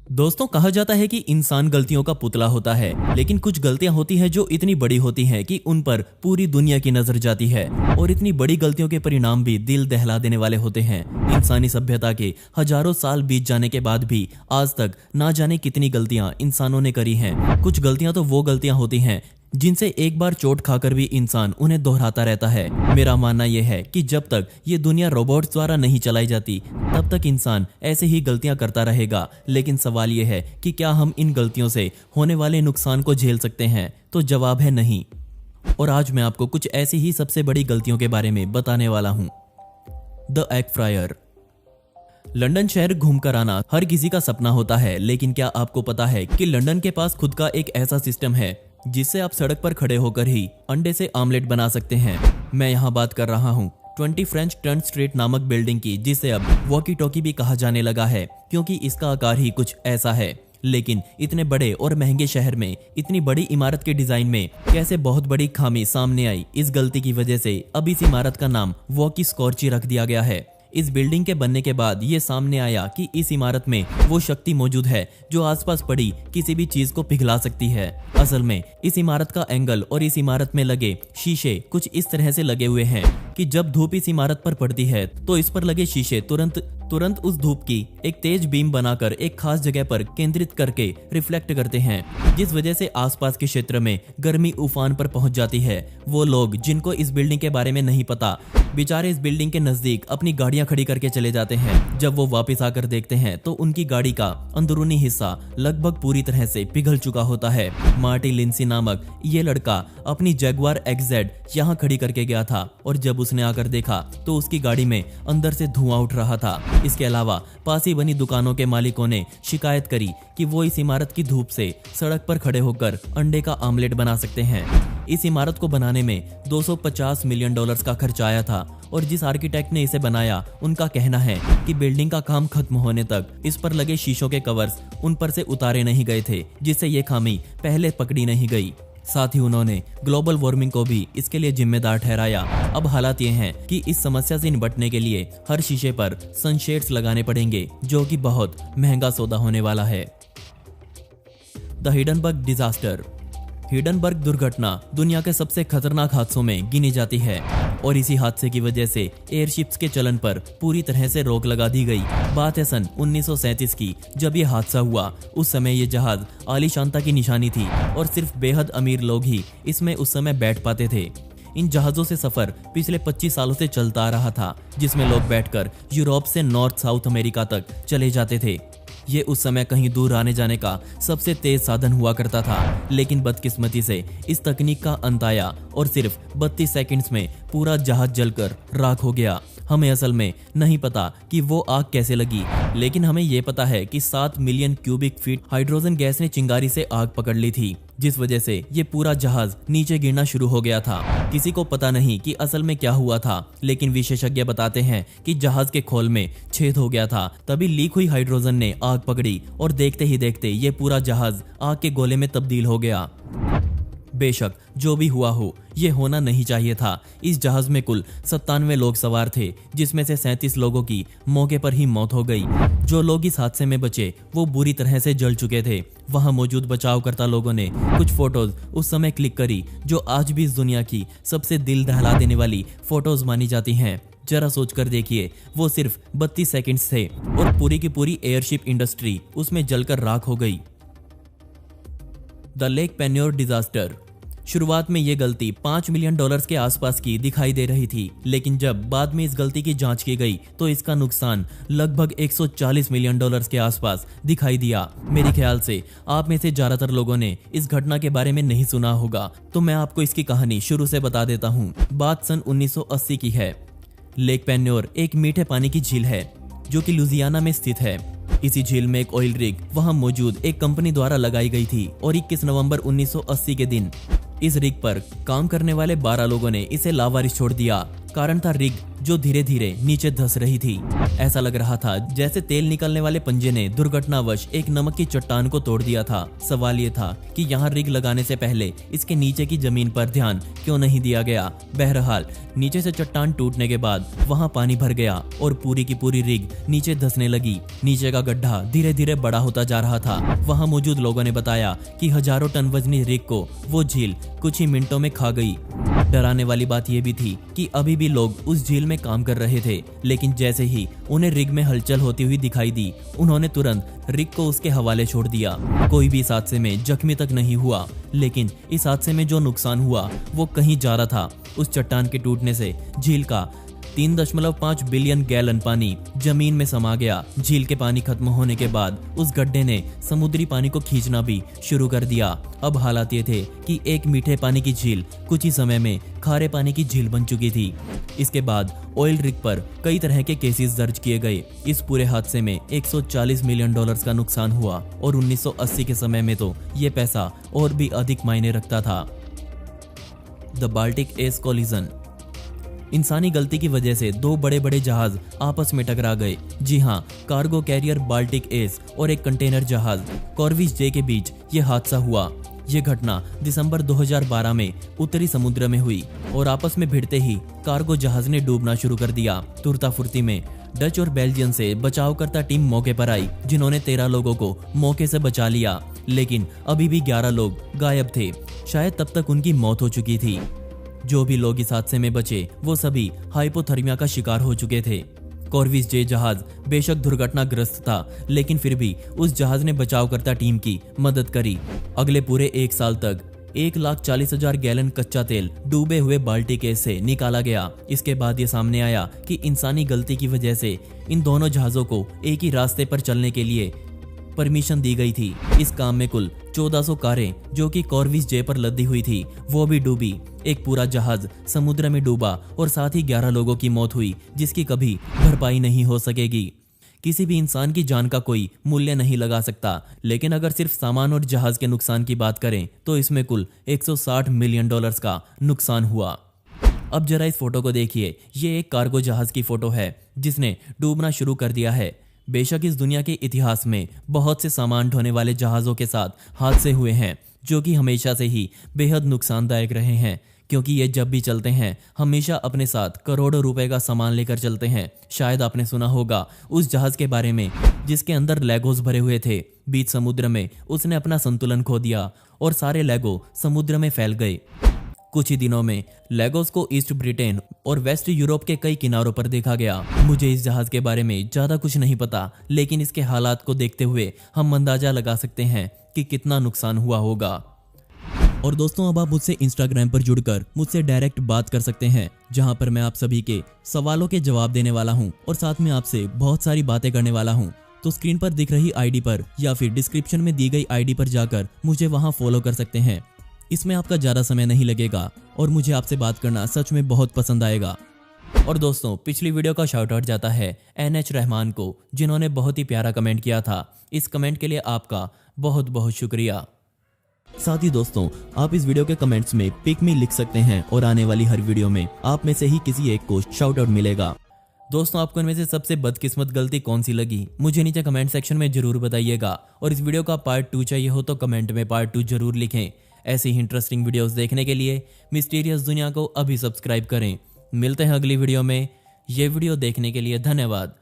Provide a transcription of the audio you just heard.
दोस्तों, कहा जाता है कि इंसान गलतियों का पुतला होता है, लेकिन कुछ गलतियां होती हैं जो इतनी बड़ी होती हैं कि उन पर पूरी दुनिया की नजर जाती है। और इतनी बड़ी गलतियों के परिणाम भी दिल दहला देने वाले होते हैं। इंसानी सभ्यता के हजारों साल बीत जाने के बाद भी आज तक ना जाने कितनी गलतियां इंसानों ने करी हैं। कुछ गलतियां तो वो गलतियां होती हैं जिनसे एक बार चोट खाकर भी इंसान उन्हें दोहराता रहता है। मेरा मानना यह है कि जब तक ये दुनिया रोबोट्स द्वारा नहीं चलाई जाती, तब तक इंसान ऐसे ही गलतियां करता रहेगा। लेकिन सवाल यह है कि क्या हम इन गलतियों से होने वाले नुकसान को झेल सकते हैं? तो जवाब है नहीं। और आज मैं आपको कुछ ऐसी ही सबसे बड़ी गलतियों के बारे में बताने वाला हूं। The egg fryer. लंदन शहर घूमकर आना हर किसी का सपना होता है, लेकिन क्या आपको पता है कि लंदन के पास खुद का एक ऐसा सिस्टम है जिससे आप सड़क पर खड़े होकर ही अंडे से आमलेट बना सकते हैं। मैं यहाँ बात कर रहा हूँ 20 फ्रेंच टर्न स्ट्रीट नामक बिल्डिंग की, जिसे अब वॉकी टॉकी भी कहा जाने लगा है क्योंकि इसका आकार ही कुछ ऐसा है। लेकिन इतने बड़े और महंगे शहर में इतनी बड़ी इमारत के डिजाइन में कैसे बहुत बड़ी खामी सामने आई? इस गलती की वजह से अब इस इमारत का नाम वॉकी स्कॉर्ची रख दिया गया है। इस बिल्डिंग के बनने के बाद ये सामने आया कि इस इमारत में वो शक्ति मौजूद है जो आसपास पड़ी किसी भी चीज को पिघला सकती है। असल में इस इमारत का एंगल और इस इमारत में लगे शीशे कुछ इस तरह से लगे हुए हैं कि जब धूप इस इमारत पर पड़ती है तो इस पर लगे शीशे तुरंत उस धूप की एक तेज बीम बनाकर एक खास जगह पर केंद्रित करके रिफ्लेक्ट करते हैं, जिस वजह से आसपास के क्षेत्र में गर्मी उफान पर पहुंच जाती है। वो लोग जिनको इस बिल्डिंग के बारे में नहीं पता, बेचारे इस बिल्डिंग के नजदीक अपनी गाड़ियां खड़ी करके चले जाते हैं। जब वो वापस आकर देखते हैं तो उनकी गाड़ी का अंदरूनी हिस्सा लगभग पूरी तरह से पिघल चुका होता है। मार्टी लिंसी नामक ये लड़का अपनी जगुआर एक्सजेड यहाँ खड़ी करके गया था और जब उसने आकर देखा तो उसकी गाड़ी में अंदर से धुआं उठ रहा था। इसके अलावा पास ही बनी दुकानों के मालिकों ने शिकायत करी कि वो इस इमारत की धूप से सड़क पर खड़े होकर अंडे का आमलेट बना सकते हैं। इस इमारत को बनाने में $250 मिलियन का खर्च आया था और जिस आर्किटेक्ट ने इसे बनाया उनका कहना है कि बिल्डिंग का काम खत्म होने तक इस पर लगे शीशों के कवर्स उन पर से उतारे नहीं गए थे, जिससे ये खामी पहले पकड़ी नहीं गई। साथ ही उन्होंने ग्लोबल वार्मिंग को भी इसके लिए जिम्मेदार ठहराया। अब हालात ये हैं कि इस समस्या से निपटने के लिए हर शीशे पर सनशेड्स लगाने पड़ेंगे, जो कि बहुत महंगा सौदा होने वाला है। The Hindenburg disaster. हिडनबर्ग दुर्घटना दुनिया के सबसे खतरनाक हादसों में गिनी जाती है और इसी हादसे की वजह से एयरशिप्स के चलन पर पूरी तरह से रोक लगा दी गई। बात है सन 1937 की, जब यह हादसा हुआ। उस समय ये जहाज आलीशानता की निशानी थी और सिर्फ बेहद अमीर लोग ही इसमें उस समय बैठ पाते थे। इन जहाज़ों से सफ़र पिछले 25 सालों से चलता आ रहा था, जिसमें लोग बैठकर यूरोप से नॉर्थ साउथ अमेरिका तक चले जाते थे। ये उस समय कहीं दूर आने जाने का सबसे तेज साधन हुआ करता था, लेकिन बदकिस्मती से इस तकनीक का अंत आया और सिर्फ 32 सेकंड्स में पूरा जहाज जलकर राख हो गया। हमें असल में नहीं पता कि वो आग कैसे लगी, लेकिन हमें ये पता है कि 7 million cubic feet hydrogen gas ने चिंगारी से आग पकड़ ली थी, जिस वजह से ये पूरा जहाज नीचे गिरना शुरू हो गया था। किसी को पता नहीं कि असल में क्या हुआ था, लेकिन विशेषज्ञ बताते हैं कि जहाज के खोल में छेद हो गया था। तभी लीक हुई हाइड्रोजन ने आग पकड़ी और देखते ही देखते ये पूरा जहाज आग के गोले में तब्दील हो गया। बेशक जो भी हुआ हो, ये होना नहीं चाहिए था। इस जहाज में कुल 97 लोग सवार थे, जिसमें से 37 लोगों की मौके पर ही मौत हो गई। जो लोग इस हादसे में बचे वो बुरी तरह से जल चुके थे। वहां मौजूद बचावकर्ता लोगों ने कुछ फोटोज उस समय क्लिक करी जो आज भी इस दुनिया की सबसे दिल दहला देने वाली फोटोज मानी जाती हैं। जरा सोचकर देखिए, वो सिर्फ 32 सेकंड्स थे और पूरी की पूरी एयरशिप इंडस्ट्री उसमें जलकर राख हो गई। द लेक पेन्योर डिजास्टर। शुरुआत में ये गलती $5 मिलियन के आसपास की दिखाई दे रही थी, लेकिन जब बाद में इस गलती की जांच की गई तो इसका नुकसान लगभग $140 मिलियन के आसपास दिखाई दिया। मेरे ख्याल से आप में से ज्यादातर लोगों ने इस घटना के बारे में नहीं सुना होगा, तो मैं आपको इसकी कहानी शुरू से बता देता हूँ। बात सन 1980 की है। लेक पेन्योर एक मीठे पानी की झील है जो कि लुजियाना में स्थित है। इसी झील में एक ऑयल रिग वहां मौजूद एक कंपनी द्वारा लगाई गई थी और 21 नवंबर 1980 के दिन इस रिग पर काम करने वाले 12 लोगों ने इसे लावारिस छोड़ दिया। कारण था रिग जो धीरे धीरे नीचे धंस रही थी। ऐसा लग रहा था जैसे तेल निकलने वाले पंजे ने दुर्घटनावश एक नमक की चट्टान को तोड़ दिया था। सवाल ये था कि यहाँ रिग लगाने से पहले इसके नीचे की जमीन पर ध्यान क्यों नहीं दिया गया। बहरहाल नीचे से चट्टान टूटने के बाद वहाँ पानी भर गया और पूरी की पूरी रिग नीचे धंसने लगी। नीचे का गड्ढा धीरे धीरे बड़ा होता जा रहा था। वहाँ मौजूद लोगों ने बताया कि हजारों टन वजनी रिग को वो झील कुछ ही मिनटों में खा गई। डराने वाली बात यह भी थी कि अभी भी लोग उस झील में काम कर रहे थे, लेकिन जैसे ही उन्हें रिग में हलचल होती हुई दिखाई दी, उन्होंने तुरंत रिग को उसके हवाले छोड़ दिया। कोई भी इस हादसे में जख्मी तक नहीं हुआ, लेकिन इस हादसे में जो नुकसान हुआ वो कहीं ज्यादा था। उस चट्टान के टूटने से झील का 3.5 बिलियन गैलन पानी जमीन में समा गया। झील के पानी खत्म होने के बाद उस गड्ढे ने समुद्री पानी को खींचना भी शुरू कर दिया। अब हालात ये थे कि एक मीठे पानी की झील कुछ ही समय में खारे पानी की झील बन चुकी थी। इसके बाद ऑयल रिग पर कई तरह के केसेस दर्ज किए गए। इस पूरे हादसे में $140 मिलियन का नुकसान हुआ और 1980 के समय में तो ये पैसा और भी अधिक मायने रखता था। The Baltic S collision. इंसानी गलती की वजह से दो बड़े बड़े जहाज आपस में टकरा गए। जी हाँ, कार्गो कैरियर बाल्टिक एस और एक कंटेनर जहाज कॉर्विस जे के बीच ये हादसा हुआ। ये घटना दिसंबर 2012 में उत्तरी समुद्र में हुई और आपस में भिड़ते ही कार्गो जहाज ने डूबना शुरू कर दिया। तुरता फुर्ती में डच और बेल्जियम से बचावकर्ता टीम मौके पर आई, जिन्होंने 13 लोगों को मौके से बचा लिया, लेकिन अभी भी 11 लोग गायब थे। शायद तब तक उनकी मौत हो चुकी थी। जो भी लोग इस हादसे में बचे वो सभी हाइपोथर्मिया का शिकार हो चुके थे। कॉर्विस जे जहाज बेशक दुर्घटनाग्रस्त था, लेकिन फिर भी उस जहाज ने बचावकर्ता टीम की मदद करी। अगले पूरे 1 साल तक 1,40,000 गैलन कच्चा तेल डूबे हुए बाल्टिक एस से निकाला गया। इसके बाद ये सामने आया कि इंसानी गलती की वजह से इन दोनों जहाजों को एक ही रास्ते पर चलने के लिए परमिशन दी गई थी। इस काम में कुल 1400 कारें जो कि कॉर्विस जे पर लदी हुई थी वो भी डूबी। एक पूरा जहाज समुद्र में डूबा और साथ ही 11 लोगों की मौत हुई, जिसकी कभी भरपाई नहीं हो सकेगी। किसी भी इंसान की जान का कोई मूल्य नहीं लगा सकता, लेकिन अगर सिर्फ सामान और जहाज के नुकसान की बात करें तो इसमें कुल $160 मिलियन का नुकसान हुआ। अब जरा इस फोटो को देखिए। ये एक कार्गो जहाज की फोटो है जिसने डूबना शुरू कर दिया है। बेशक इस दुनिया के इतिहास में बहुत से सामान ढोने वाले जहाज़ों के साथ हादसे हुए हैं, जो कि हमेशा से ही बेहद नुकसानदायक रहे हैं, क्योंकि ये जब भी चलते हैं हमेशा अपने साथ करोड़ों रुपए का सामान लेकर चलते हैं। शायद आपने सुना होगा उस जहाज़ के बारे में जिसके अंदर लेगोस भरे हुए थे। बीच समुद्र में उसने अपना संतुलन खो दिया और सारे लेगो समुद्र में फैल गए। कुछ ही दिनों में लेगोस को ईस्ट ब्रिटेन और वेस्ट यूरोप के कई किनारों पर देखा गया। मुझे इस जहाज के बारे में ज्यादा कुछ नहीं पता, लेकिन इसके हालात को देखते हुए हम अंदाजा लगा सकते हैं कि कितना नुकसान हुआ होगा। और दोस्तों, अब आप मुझसे इंस्टाग्राम पर जुड़कर मुझसे डायरेक्ट बात कर सकते हैं, जहां पर मैं आप सभी के सवालों के जवाब देने वाला हूं और साथ में आपसे बहुत सारी बातें करने वाला हूं। तो स्क्रीन पर दिख रही आईडी पर या फिर डिस्क्रिप्शन में दी गई आईडी पर जाकर मुझे वहां फॉलो कर सकते हैं। इसमें आपका ज्यादा समय नहीं लगेगा और मुझे आपसे बात करना सच में बहुत पसंद आएगा। और दोस्तों, पिछली वीडियो का शाउट आउट जाता है NH रहमान को, जिन्होंने बहुत ही प्यारा कमेंट किया था। इस कमेंट के लिए आपका बहुत बहुत शुक्रिया। साथ ही दोस्तों, आप इस वीडियो के कमेंट्स में पिक मी लिख सकते हैं और आने वाली हर वीडियो में आप में से ही किसी एक को शाउट आउट मिलेगा। दोस्तों, आपको इनमें से सबसे बदकिस्मत गलती कौन सी लगी मुझे नीचे कमेंट सेक्शन में जरूर बताइएगा। और इस वीडियो का पार्ट 2 चाहिए हो तो कमेंट में पार्ट 2 जरूर लिखें। ऐसी ही इंटरेस्टिंग वीडियोस देखने के लिए मिस्टीरियस दुनिया को अभी सब्सक्राइब करें। मिलते हैं अगली वीडियो में। ये वीडियो देखने के लिए धन्यवाद।